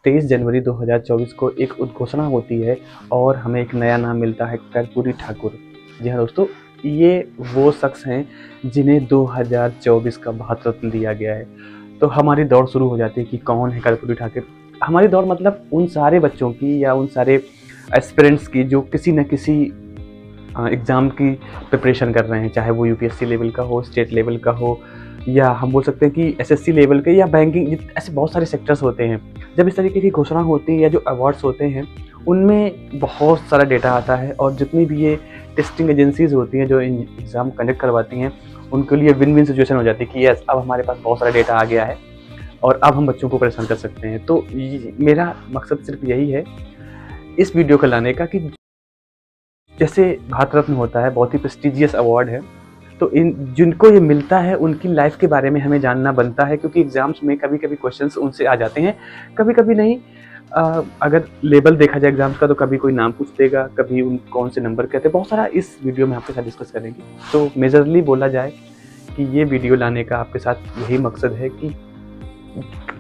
23 जनवरी 2024 को एक उद्घोषणा होती है और हमें एक नया नाम मिलता है, कर्पूरी ठाकुर। जी हाँ दोस्तों, ये वो शख्स हैं जिन्हें 2024 का भारत रत्न दिया गया है। तो हमारी दौड़ शुरू हो जाती है कि कौन है कर्पूरी ठाकुर। हमारी दौड़ मतलब उन सारे बच्चों की या उन सारे एस्पिरेंट्स की जो किसी न किसी एग्ज़ाम की प्रिपरेशन कर रहे हैं, चाहे वो यूपीएससी लेवल का हो, स्टेट लेवल का हो, या हम बोल सकते हैं कि एसएससी लेवल के या बैंकिंग, ऐसे बहुत सारे सेक्टर्स होते हैं। जब इस तरीके की घोषणा होती है या जो अवार्ड्स होते हैं, उनमें बहुत सारा डेटा आता है और जितनी भी ये टेस्टिंग एजेंसीज होती हैं जो एग्ज़ाम कंडक्ट करवाती हैं, उनके लिए विन विन सिचुएशन हो जाती है कि यस, अब हमारे पास बहुत सारा डेटा आ गया है और अब हम बच्चों को परेशान कर सकते हैं। तो मेरा मकसद सिर्फ यही है इस वीडियो को लाने का कि जैसे भारत रत्न होता है, बहुत ही प्रेस्टिजियस अवार्ड है, तो इन जिनको ये मिलता है उनकी लाइफ के बारे में हमें जानना बनता है, क्योंकि एग्जाम्स में कभी कभी क्वेश्चंस उनसे आ जाते हैं, कभी कभी नहीं। अगर लेवल देखा जाए एग्जाम्स का तो कभी कोई नाम पूछ देगा, कभी उन कौन से नंबर कहते हैं, बहुत सारा इस वीडियो में आपके साथ डिस्कस करेंगे। तो मेजरली बोला जाए कि ये वीडियो लाने का आपके साथ यही मकसद है कि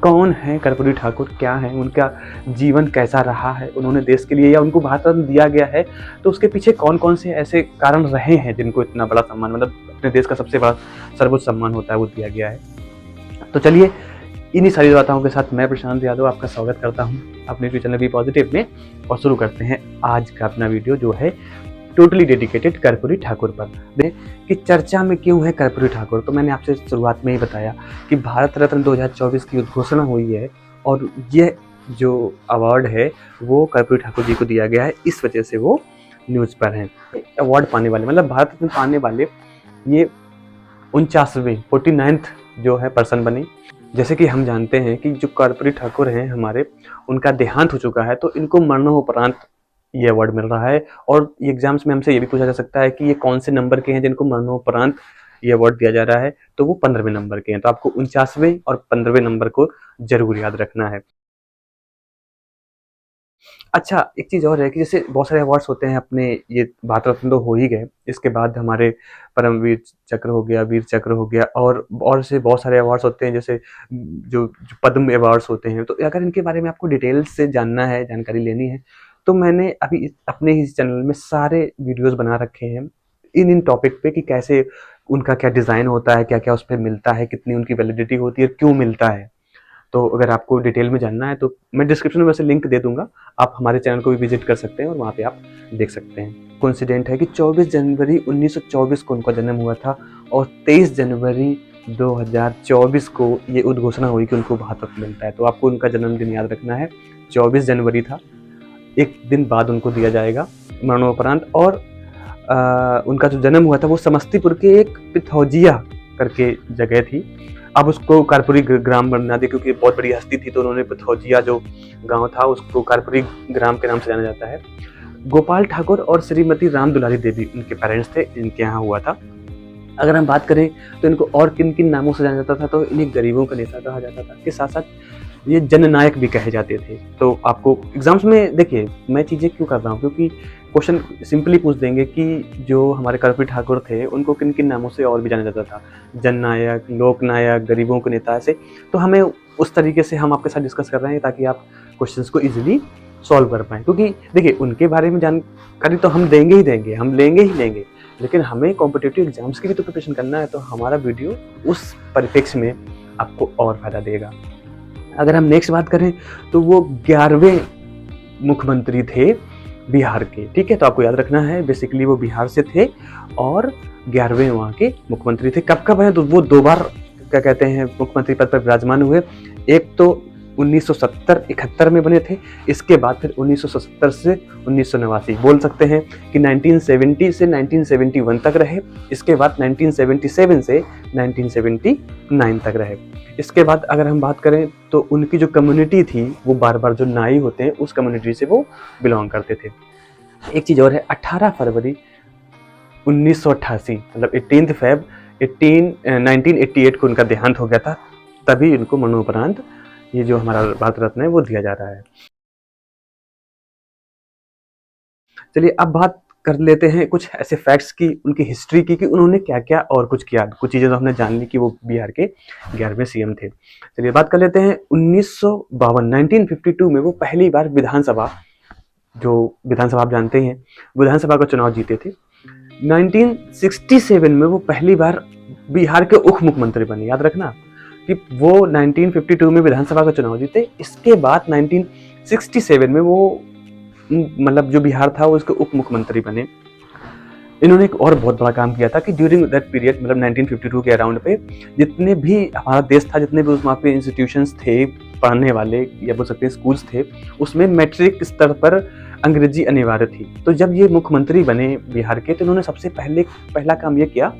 कौन है कर्पूरी ठाकुर, क्या है उनका जीवन, कैसा रहा है, उन्होंने देश के लिए या उनको भारत रत्न दिया गया है तो उसके पीछे कौन कौन से ऐसे कारण रहे हैं जिनको इतना बड़ा सम्मान, मतलब अपने देश का सबसे बड़ा सर्वोच्च सम्मान होता है, वो दिया गया है। तो चलिए, इन्हीं सारी बातों के साथ मैं प्रशांत यादव आपका स्वागत करता हूँ अपने यूट्यूब चैनल बी पॉजिटिव में, और शुरू करते हैं आज का अपना वीडियो जो है टोटली डेडिकेटेड कर्पूरी ठाकुर पर। कि चर्चा में क्यों है कर्पूरी ठाकुर, तो मैंने आपसे शुरुआत में ही बताया कि भारत रत्न 2024 की उद्घोषणा हुई है और ये जो अवार्ड है वो कर्पूरी ठाकुर जी को दिया गया है, इस वजह से वो न्यूज़ पर हैं। अवार्ड पाने वाले, मतलब भारत रत्न पाने वाले ये 49वें 49th जो है पर्सन बने। जैसे कि हम जानते हैं कि जो कर्पूरी ठाकुर हैं हमारे, उनका देहांत हो चुका है, तो इनको मरणोपरांत ये अवार्ड मिल रहा है। और एग्जाम्स में हमसे ये भी पूछा जा सकता है कि ये कौन से नंबर के हैं जिनको मरणोपरांत ये अवार्ड दिया जा रहा है, तो वो 15वें नंबर के हैं। तो आपको 49वें और 15वें नंबर को जरूर याद रखना है। अच्छा, एक चीज़ और है कि जैसे बहुत सारे अवार्ड्स होते हैं अपने, ये भारत रत्न तो हो ही गए, इसके बाद हमारे परमवीर चक्र हो गया, वीर चक्र हो गया, और से बहुत सारे अवार्ड्स होते हैं, जैसे जो पद्म अवार्ड्स होते हैं। तो अगर इनके बारे में आपको डिटेल्स से जानना है, जानकारी लेनी है, तो मैंने अभी अपने ही चैनल में सारे वीडियोस बना रखे हैं इन टॉपिक पे कि कैसे उनका क्या डिज़ाइन होता है, क्या क्या उस पर मिलता है, कितनी उनकी वैलिडिटी होती है, क्यों मिलता है। तो अगर आपको डिटेल में जानना है तो मैं डिस्क्रिप्शन में वैसे लिंक दे दूंगा, आप हमारे चैनल को भी विजिट कर सकते हैं और वहाँ पे आप देख सकते हैं। कोइंसिडेंट है कि 24 जनवरी 1924 को उनका जन्म हुआ था और 23 जनवरी 2024 को ये उद्घोषणा हुई कि उनको भारत रत्न मिलता है। तो आपको उनका जन्मदिन याद रखना है, 24 जनवरी था, एक दिन बाद उनको दिया जाएगा मरणोपरांत। और उनका जो जन्म हुआ था वो समस्तीपुर के एक पिथौजिया करके जगह थी, अब उसको कर्पूरी ग्राम बना दिया, क्योंकि बहुत बड़ी हस्ती थी तो उन्होंने पिथौजिया जो गांव था उसको कर्पूरी ग्राम के नाम से जाना जाता है। गोपाल ठाकुर और श्रीमती राम दुलारी देवी उनके पेरेंट्स थे, इनके यहाँ हुआ था। अगर हम बात करें तो इनको और किन किन नामों से जाना जाता था, तो इन्हें गरीबों का नेता कहा जाता था, के साथ साथ ये जननायक भी कहे जाते थे। तो आपको एग्जाम्स में, देखिए मैं चीज़ें क्यों कर रहा हूँ, क्योंकि क्वेश्चन सिंपली पूछ देंगे कि जो हमारे कर्पूरी ठाकुर थे उनको किन किन नामों से और भी जाना जाता था, जननायक, लोकनायक, गरीबों के नेता, ऐसे। तो हमें उस तरीके से हम आपके साथ डिस्कस कर रहे हैं ताकि आप क्वेश्चंस को इजीली सॉल्व कर पाएँ, क्योंकि देखिए उनके बारे में जानकारी तो हम देंगे ही देंगे, हम लेंगे ही लेंगे, लेकिन हमें कॉम्पिटिटिव एग्जाम्स की भी तो प्रिपरेशन करना है। तो हमारा वीडियो उस परिप्रेक्ष्य में आपको और फायदा देगा। अगर हम नेक्स्ट बात करें तो वो 11वें मुख्यमंत्री थे बिहार के, ठीक है। तो आपको याद रखना है बेसिकली वो बिहार से थे और 11वें वहाँ के मुख्यमंत्री थे। कब कब है, तो वो 2 बार क्या कहते हैं मुख्यमंत्री पद पर विराजमान हुए। एक तो 1970-71 में बने थे, इसके बाद फिर 1977 से 1989, बोल सकते हैं कि 1970 से 1971 तक रहे। इसके बाद 1977 से 1979 तक रहे। इसके बाद अगर हम बात करें तो उनकी जो कम्युनिटी थी वो बार बार जो नाई होते हैं उस कम्युनिटी से वो बिलोंग करते थे। एक चीज़ और है, 18 फरवरी 1988, मतलब 18 फेब 1988 को उनका देहांत हो गया था, तभी उनको मरणोपरांत ये जो हमारा भारत रत्न है वो दिया जा रहा है। चलिए अब बात कर लेते हैं कुछ ऐसे फैक्ट्स की, उनकी हिस्ट्री की, कि उन्होंने क्या क्या और कुछ किया। कुछ चीज़ें तो हमने जान ली कि वो बिहार के 11वें सीएम थे। चलिए बात कर लेते हैं 1952 में वो पहली बार विधानसभा, जो विधानसभा आप जानते हैं, विधानसभा का चुनाव जीते थे। 1967 में वो पहली बार बिहार के उप मुख्यमंत्री बने। याद रखना कि वो 1952 में विधानसभा का चुनाव जीते। इसके बाद 1967 में वो मतलब जो बिहार था वो उसके उप मुख्यमंत्री बने। इन्होंने एक और बहुत बड़ा काम किया था कि ड्यूरिंग दैट पीरियड, मतलब 1952 के अराउंड पे, जितने भी हमारा देश था, जितने भी उस वहाँ पे इंस्टीट्यूशंस थे पढ़ने वाले, या बोल सकते हैं स्कूल्स थे, उसमें मैट्रिक स्तर पर अंग्रेजी अनिवार्य थी। तो जब ये मुख्यमंत्री बने बिहार के, तो इन्होंने सबसे पहला काम ये किया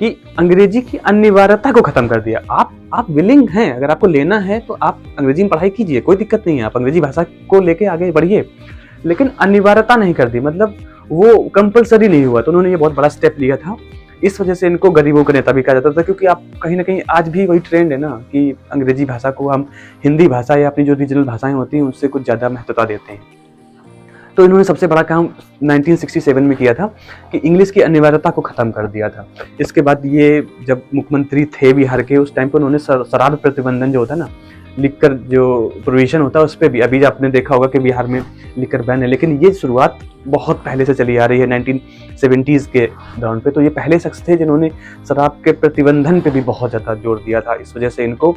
कि अंग्रेजी की अनिवार्यता को खत्म कर दिया। आप विलिंग हैं, अगर आपको लेना है तो आप अंग्रेजी में पढ़ाई कीजिए, कोई दिक्कत नहीं है, आप अंग्रेजी भाषा को लेके आगे बढ़िए, लेकिन अनिवार्यता नहीं कर दी, मतलब वो कंपलसरी नहीं हुआ। तो उन्होंने ये बहुत बड़ा स्टेप लिया था। इस वजह से इनको गरीबों का नेता भी कहा जाता था, क्योंकि आप कहीं ना कहीं आज भी वही ट्रेंड है ना कि अंग्रेजी भाषा को हम हिंदी भाषा या अपनी जो रीजनल भाषाएं होती हैं उससे कुछ ज़्यादा महत्वता देते हैं। तो इन्होंने सबसे बड़ा काम 1967 में किया था कि इंग्लिश की अनिवार्यता को ख़त्म कर दिया था। इसके बाद ये जब मुख्यमंत्री थे बिहार के, उस टाइम पर उन्होंने शराब प्रतिबंधन जो होता है ना, लिकर जो प्रोविजन होता है, उस पर भी अभी आपने देखा होगा कि बिहार में लिकर बैन है, लेकिन ये शुरुआत बहुत पहले से चली आ रही है 1970s के दौरान पे। तो ये पहले शख्स थे जिन्होंने शराब के प्रतिबंधन पे भी बहुत ज़्यादा जोर दिया था। इस वजह से इनको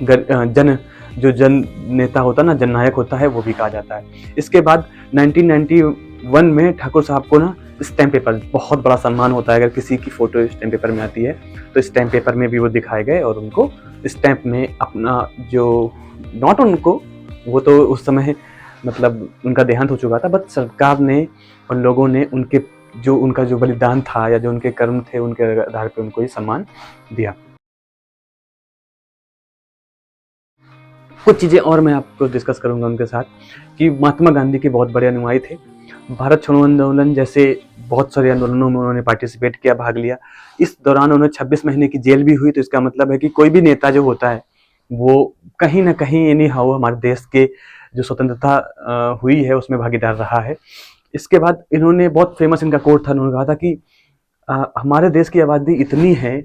जन नेता होता है ना, जननायक होता है, वो भी कहा जाता है। इसके बाद 1991 में ठाकुर साहब को ना स्टैम्प पेपर, बहुत बड़ा सम्मान होता है अगर किसी की फोटो स्टैम्प पेपर में आती है, तो स्टैम्प पेपर में भी वो दिखाए गए और उनको स्टैम्प में अपना जो, नॉट उनको, वो तो उस समय मतलब उनका देहांत हो चुका था, बट सरकार ने, उन लोगों ने उनका जो बलिदान था या जो उनके कर्म थे, उनके आधार पर उनको ये सम्मान दिया। कुछ चीज़ें और मैं आपको डिस्कस करूंगा उनके साथ, कि महात्मा गांधी के बहुत बड़े अनुयायी थे। भारत छोड़ो आंदोलन जैसे बहुत सारे आंदोलनों में उन्होंने पार्टिसिपेट किया, भाग लिया। इस दौरान उन्हें 26 महीने की जेल भी हुई। तो इसका मतलब है कि कोई भी नेता जो होता है वो कहीं ना कहीं एनी हाउ हमारे देश के जो स्वतंत्रता हुई है उसमें भागीदार रहा है। इसके बाद इन्होंने बहुत फेमस इनका कोट था, उन्होंने कहा था कि हमारे देश की आबादी इतनी है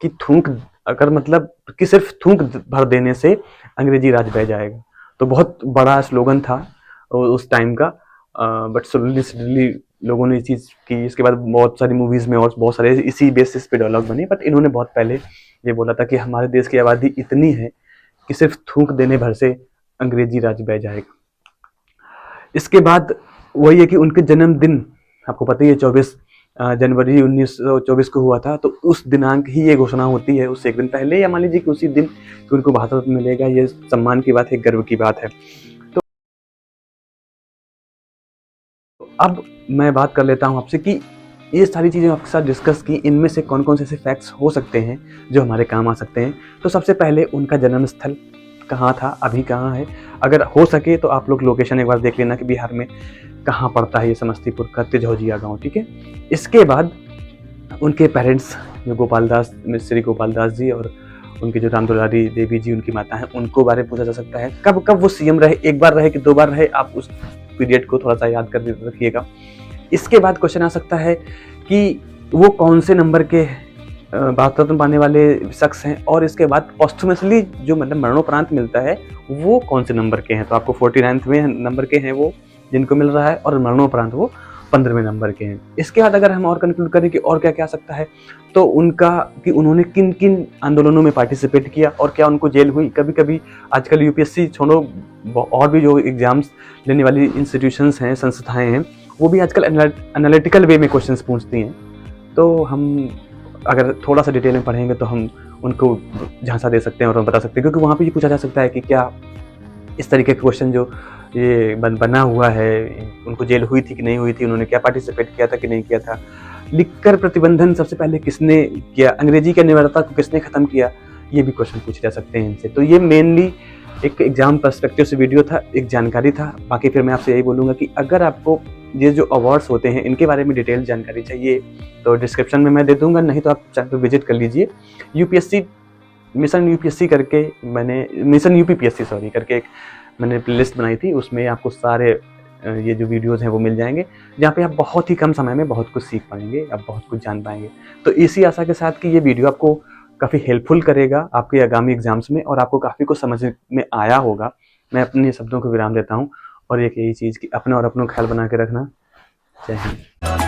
कि थूक, अगर मतलब कि सिर्फ थूक भर देने से अंग्रेजी राज बह जाएगा। तो बहुत बड़ा स्लोगन था उस टाइम का, बट सडनली लोगों ने ये चीज़ की। इसके बाद बहुत सारी मूवीज़ में और बहुत सारे इसी बेसिस पे डायलॉग बने, बट इन्होंने बहुत पहले ये बोला था कि हमारे देश की आबादी इतनी है कि सिर्फ थूक देने भर से अंग्रेजी राज बह जाएगा। इसके बाद वही है कि उनके जन्मदिन आपको पता ही है, 24 जनवरी 1924 को हुआ था। तो उस दिनांक ही ये घोषणा होती है, उससे एक दिन पहले, या मान लीजिए कि उसी दिन कि उनको भारत रत्न मिलेगा। ये सम्मान की बात है, गर्व की बात है। तो अब मैं बात कर लेता हूँ आपसे कि ये सारी चीज़ें आपके साथ डिस्कस की, इनमें से कौन कौन से ऐसे फैक्ट्स हो सकते हैं जो हमारे काम आ सकते हैं। तो सबसे पहले उनका जन्म स्थल कहाँ था, अभी कहाँ है। अगर हो सके तो आप लोग लोकेशन एक बार देख लेना कि बिहार में कहाँ पड़ता है ये समस्तीपुर का तिजौजिया गाँव, ठीक है। इसके बाद उनके पेरेंट्स जो गोपाल दास, श्री गोपाल दास जी, और उनकी जो राम दुलारी देवी जी उनकी माता हैं, उनको बारे में पूछा जा सकता है। कब कब वो सीएम रहे, एक बार रहे कि 2 बार रहे, आप उस पीरियड को थोड़ा सा याद कर रखिएगा। इसके बाद क्वेश्चन आ सकता है कि वो कौन से नंबर के भारत रत्न पाने वाले शख्स हैं, और इसके बाद पोस्टुमसली जो मतलब मरणोपरांत मिलता है वो कौन से नंबर के हैं। तो आपको 49वें नंबर के हैं वो जिनको मिल रहा है, और मरणोपरांत वो 15वें नंबर के हैं। इसके बाद अगर हम और कंक्लूड करें कि और क्या क्या आ सकता है, तो उनका कि उन्होंने किन किन आंदोलनों में पार्टिसिपेट किया और क्या उनको जेल हुई। कभी कभी आजकल यूपीएससी छोड़ो, और भी जो एग्जाम्स लेने वाली इंस्टीट्यूशंस हैं, संस्थाएं हैं, वो भी आजकल एनालिटिकल वे में क्वेश्चंस पूछती हैं। तो हम अगर थोड़ा सा डिटेल में पढ़ेंगे तो हम उनको झांसा दे सकते हैं और हम बता सकते हैं, क्योंकि वहाँ पे ये पूछा जा सकता है कि क्या इस तरीके के क्वेश्चन जो ये बना हुआ है, उनको जेल हुई थी कि नहीं हुई थी, उन्होंने क्या पार्टिसिपेट किया था कि नहीं किया था, लिखकर प्रतिबंधन सबसे पहले किसने किया, अंग्रेजी की अनिवार्यता को किसने खत्म किया, ये भी क्वेश्चन पूछे जा सकते हैं इनसे। तो ये मेनली एक एग्जाम पर्सपेक्टिव से वीडियो था, एक जानकारी था। बाकी फिर मैं आपसे यही बोलूँगा कि अगर आपको ये जो अवार्ड्स होते हैं इनके बारे में डिटेल जानकारी चाहिए तो डिस्क्रिप्शन में मैं दे दूंगा, नहीं तो आप चैनल पर विजिट कर लीजिए। यूपीएससी मिशन यूपीएससी करके मैंने मिशन यूपीपीएससी करके एक मैंने प्लेलिस्ट बनाई थी, उसमें आपको सारे ये जो वीडियोज़ हैं वो मिल जाएँगे, जहाँ पे आप बहुत ही कम समय में बहुत कुछ सीख पाएँगे, आप बहुत कुछ जान पाएँगे। तो इसी आशा के साथ कि ये वीडियो आपको काफ़ी हेल्पफुल करेगा आपके आगामी एग्ज़ाम्स में और आपको काफ़ी कुछ समझ में आया होगा। मैं अपने शब्दों को विराम देता हूँ और एक यही चीज़ कि अपने और अपनों का ख़्याल बना के रखना। जय हिंद।